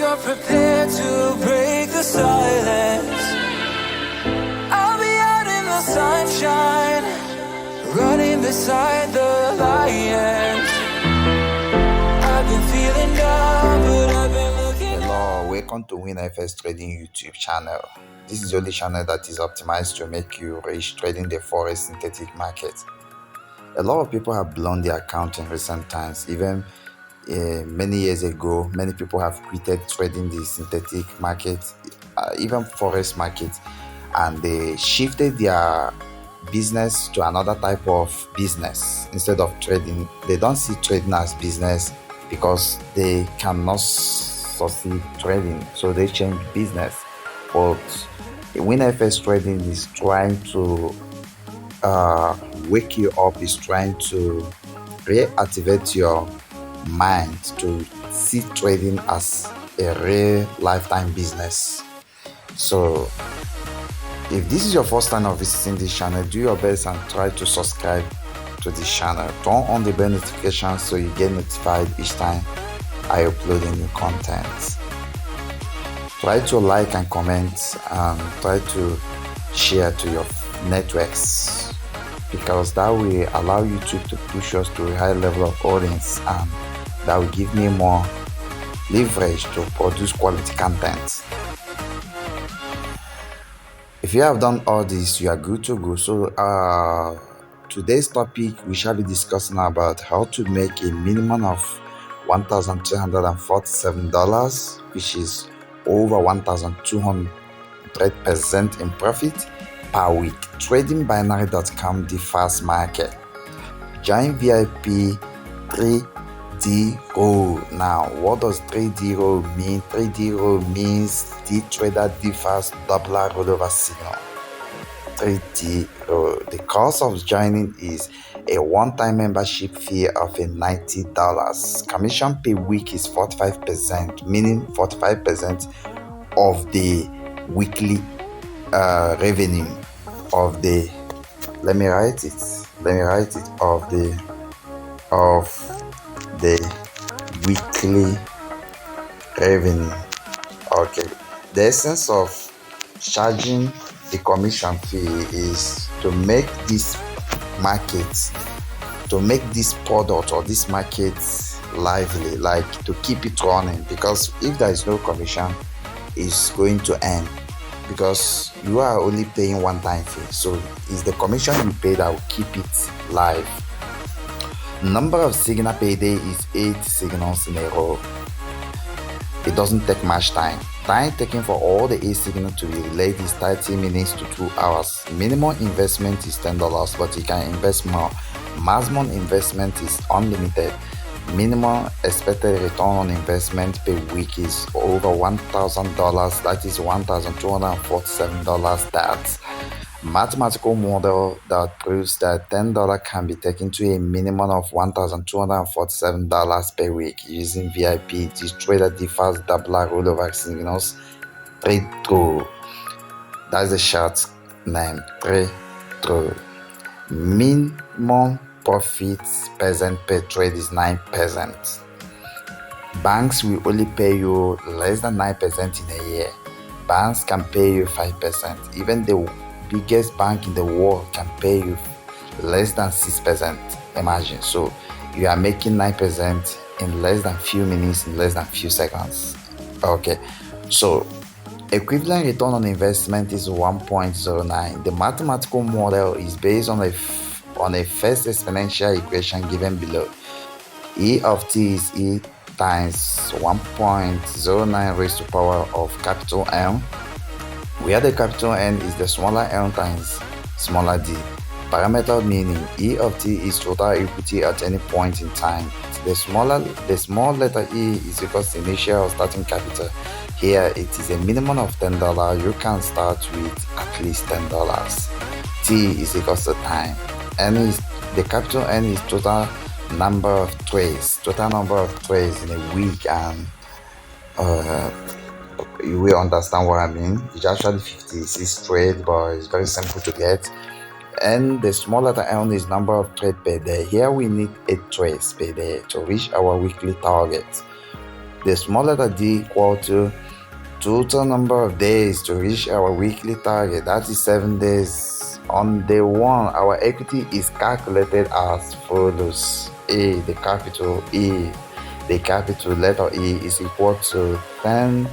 are prepared to break the silence, I'll be out in the sunshine, running beside the lions. I've been feeling down, but I've been looking. Hello, welcome to WinFS Trading YouTube channel. This is the only channel that is optimized to make you rich trading the forex synthetic market. A lot of people have blown their account in recent times. Even many years ago, many people have quitted trading the synthetic market, even forex market, and they shifted their business to another type of business instead of trading. They don't see trading as business because they cannot succeed trading, so they change business. But WinFS trading is trying to wake you up, is trying to reactivate your mind to see trading as a real lifetime business. So if this is your first time of visiting this channel, do your best and try to subscribe to this channel. Turn on the bell notifications so you get notified each time I upload a new content. Try to like and comment, and try to share to your networks, because that will allow YouTube to push us to a high level of audience, and that will give me more leverage to produce quality content. If you have done all this, you are good to go. So today's topic, we shall be discussing about how to make a minimum of $1,347, which is over 1,200% in profit per week. Tradingbinary.com, the fast market. Join VIP 3DROLL. Now, what does 3DROLL mean? 3DROLL means DTRADER differs doubler rollover signal. 3DROLL. The cost of joining is a one-time membership fee of $90. Commission per week is 45%, meaning 45% of the weekly revenue of the. Let me write it. Of the weekly revenue. Okay. The essence of charging the commission fee is to make this market, to make this product or this market lively, like to keep it running, because if there is no commission, it's going to end, because you are only paying one time fee. So it's the commission you pay that will keep it live. Number of signal per day is 8 signals in a row. It doesn't take much time. Time taken for all the 8 signals to be relayed is 30 minutes to 2 hours. Minimum investment is $10, but you can invest more. Maximum investment is unlimited. Minimum expected return on investment per week is over $1,000. That is $1,247. That's mathematical model that proves that $10 can be taken to a minimum of $1,247 per week using VIP DTRADER differs doubler rollover signals 3DROLL. That's the short name, 3DROLL. Minimum profit percent per trade is 9%. Banks will only pay you less than 9% in a year. Banks can pay you 5%. Even the biggest bank in the world can pay you less than 6%. Imagine. So you are making 9% in less than few minutes, in less than few seconds. Okay, so equivalent return on investment is 1.09. The mathematical model is based on a first exponential equation given below. E of t is E times 1.09 raised to power of capital M, where the capital N is the smaller n times smaller d. Parameter meaning E of t is total equity at any point in time. The small letter E is equals to initial or starting capital. Here it is a minimum of $10. You can start with at least $10. T is equals to time. The capital N is total number of trades. Total number of trades in a week, and you will understand what I mean. It's actually 56 trades, but it's very simple to get. And the small letter N is number of trades per day. Here we need 8 trades per day to reach our weekly target. The small letter D equal to total number of days to reach our weekly target, that is 7 days. On day 1, our equity is calculated as follows. A, the capital E, the capital letter E is equal to 10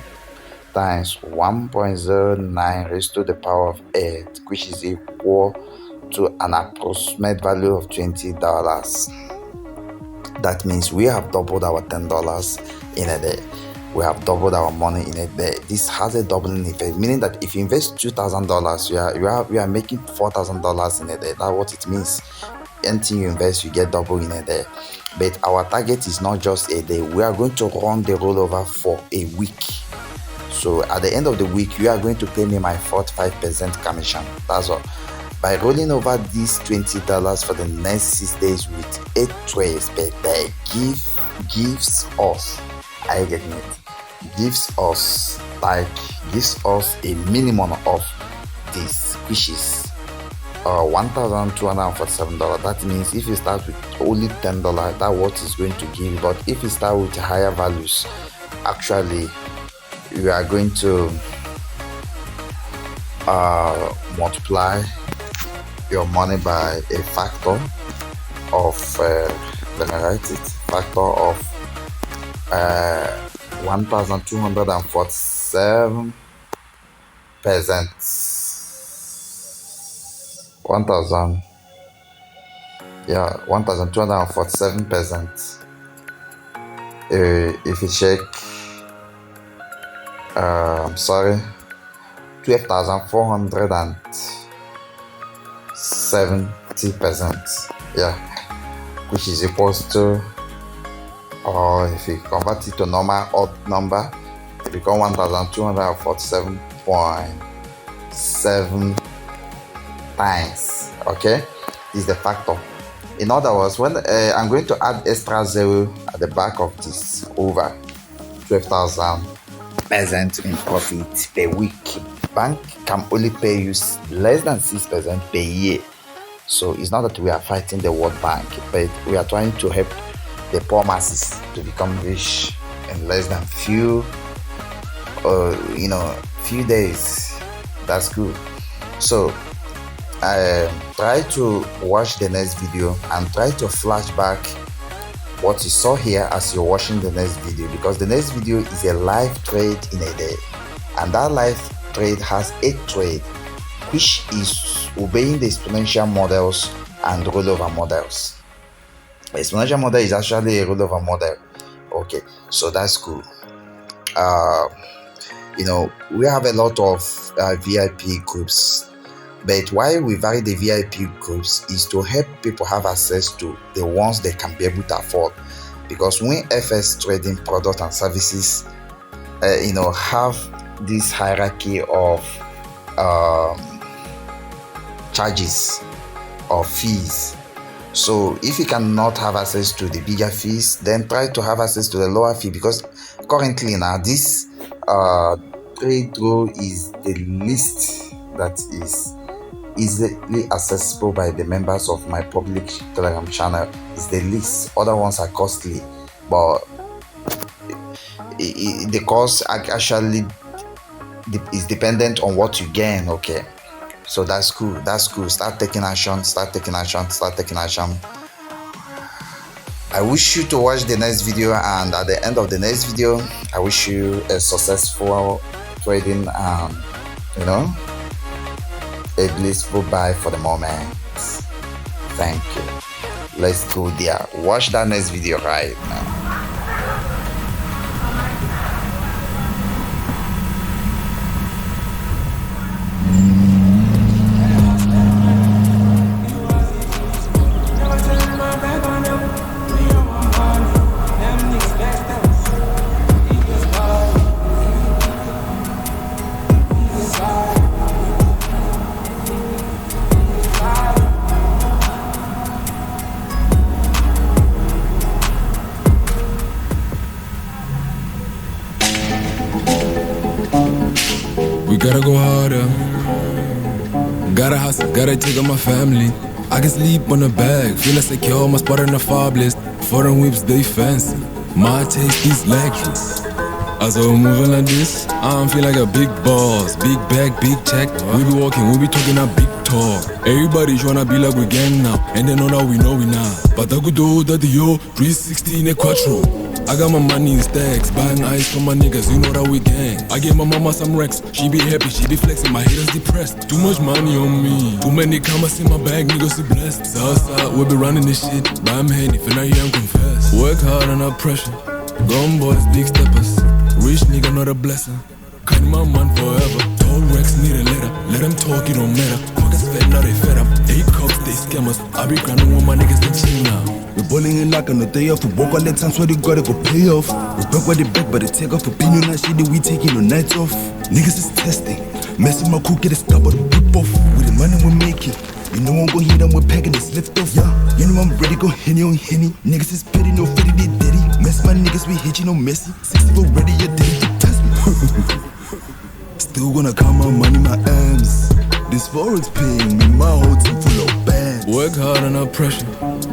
times 1.09 raised to the power of 8, which is equal to an approximate value of $20. That means we have doubled our $10 in a day. We have doubled our money in a day. This has a doubling effect, meaning that if you invest $2,000, you are making $4,000 in a day. That's what it means. Anything you invest, you get double in a day. But our target is not just a day. We are going to run the rollover for a week. So at the end of the week, you are going to pay me my 45% commission. That's all. By rolling over these $20 for the next 6 days with 8 trades per day, gives us, I get it, gives us a minimum of this, which is $1,247. That means if you start with only $10, that's what it's going to give. But if you start with higher values, actually you are going to multiply your money by a factor of let me write it, factor of 1,247%. 1,247%. If you check, 12,470%. Yeah, which is equals to, or if you convert it to normal odd number, it becomes 1,247.7 times. Okay, this is the factor. In other words, when I'm going to add extra zero at the back of this over 12,000% in profit per week, bank can only pay you less than 6% per year. So it's not that we are fighting the World Bank, but we are trying to help the poor masses to become rich in less than few days. That's good. So try to watch the next video and try to flash back what you saw here as you're watching the next video, because the next video is a live trade in a day, and that live trade has 8 trades, which is obeying the exponential models and rollover models. The exponential model is actually a rollover model. Okay, so that's cool. We have a lot of VIP groups, but why we vary the VIP groups is to help people have access to the ones they can be able to afford. Because when FS trading products and services, have this hierarchy of charges or fees. So if you cannot have access to the bigger fees, then try to have access to the lower fee, because currently now this TradeRoll is the least that is easily accessible by the members of my public Telegram channel. Is the least. Other ones are costly, but the cost actually is dependent on what you gain. Okay, so that's cool. Start taking action. I wish you to watch the next video, and at the end of the next video I wish you a successful trading a blissful buy for the moment. Thank you. Let's go there. Watch that next video right now. We gotta go harder. Gotta hustle, gotta take on my family. I can sleep on the bag, feel secure, my spot on the fob list. Foreign whips, they fancy. My taste is luxury. As I'm moving like this, I don't feel like a big boss. Big bag, big check. We be walking, we be talking a big talk. Everybody tryna be like we gang now, and they know that we not. But I could do that yo, 360 in a quattro. I got my money in stacks, buying ice for my niggas, you know that we gang. I gave my mama some racks, she be happy, she be flexing, my haters depressed. Too much money on me, too many commas in my bag, niggas be blessed. Southside, we be running this shit, but I'm handy, finna hear I'm confess. Work hard under pressure, gone boys, big steppers. Rich nigga not a blessing, cutting my man forever. Tall Rex need a letter, let them talk, it don't matter. Pockets fed, now they fed up, 8 cops, they scammers. I be grinding with my niggas, they chill now. We bowling in like on the day off. We walk all the times where they gotta go pay off. We back where they back, but they take off. Opinion that shit that we taking the nights off. Niggas is testing, messing my cool, get a stop, but rip off. With the money we making, you know I'm gon' hit them with packing this lift off. Yeah, you know I'm ready, go Henny on Henny. Niggas is petty, no fitty, they diddy. Mess my niggas, we hit you, no messy. 60 for ready, you did it, you test me. Still gonna count my money, my M's. This forex paying me, my whole team full of bands. Work hard under pressure,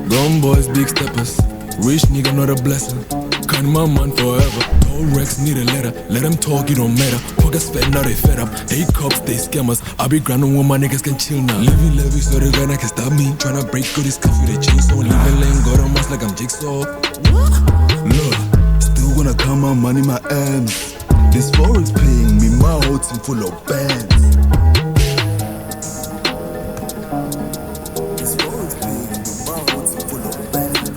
gone boys, big steppers. Rich nigga not a blessing, cutting my man forever. Tall Rex need a letter, let them talk, it don't matter. Pockets fed, now they fed up, 8 cops, they scammers. I be grinding when my niggas can chill now. Living leverage so the guy that can stop me. Tryna break all this cuff with a chainsaw. Living lane, got on mask like I'm Jigsaw. Look, still gonna count my money, my M's. This forex paying me, my whole team full of bands. This forex paying me, my whole team full of bands.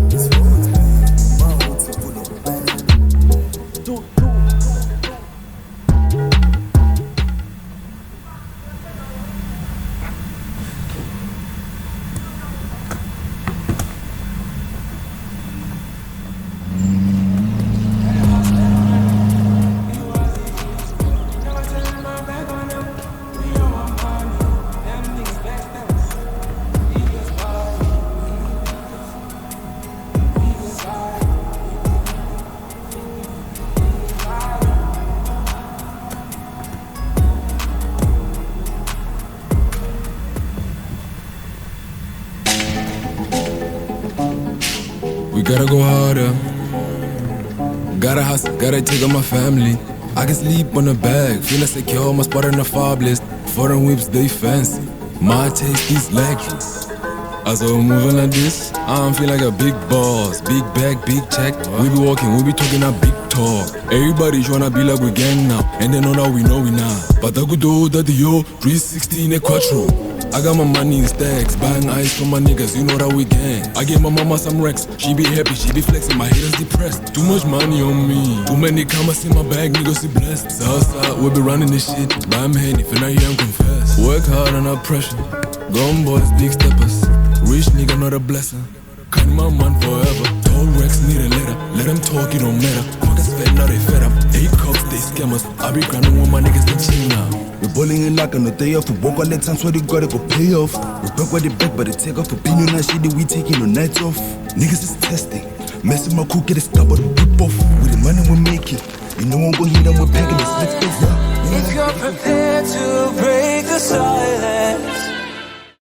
This forex paying me, my whole team full of bands. We gotta go harder. Gotta hustle, gotta take on my family. I can sleep on the bag, feeling secure, my spot on the fob list. Foreign whips, they fancy. My taste is luxury. As I'm moving like this, I don't feel like a big boss. Big bag, big check. We be walking, we be talking a big talk. Everybody tryna be like we gang now, and they know that we not. But I could do that yo, 360 in a quattro. I got my money in stacks, buying ice for my niggas, you know that we gang. I gave my mama some racks, she be happy, she be flexing, my haters depressed. Too much money on me, too many commas in my bag, niggas be blessed. Southside, we be running this shit, but I'm handy, finna hear I'm confess. Work hard under pressure, gone boys, big steppers. Rich nigga not a blessing, cutting my man forever. Tall Rex need a letter, let them talk, it don't matter. Pockets fed, now they fed up, 8 cops, they scammers. I be grinding with my niggas, they chill now. We bowling in like on the day off. We walk all the times where they gotta go pay off. We back where they back, but they take off. Opinion that shit that we taking the nights off. Niggas is testing, messing my cool, get a stop, but rip off. With the money we making, you know I'm gon' hit them with packing this lift off. If you're prepared to break the silence,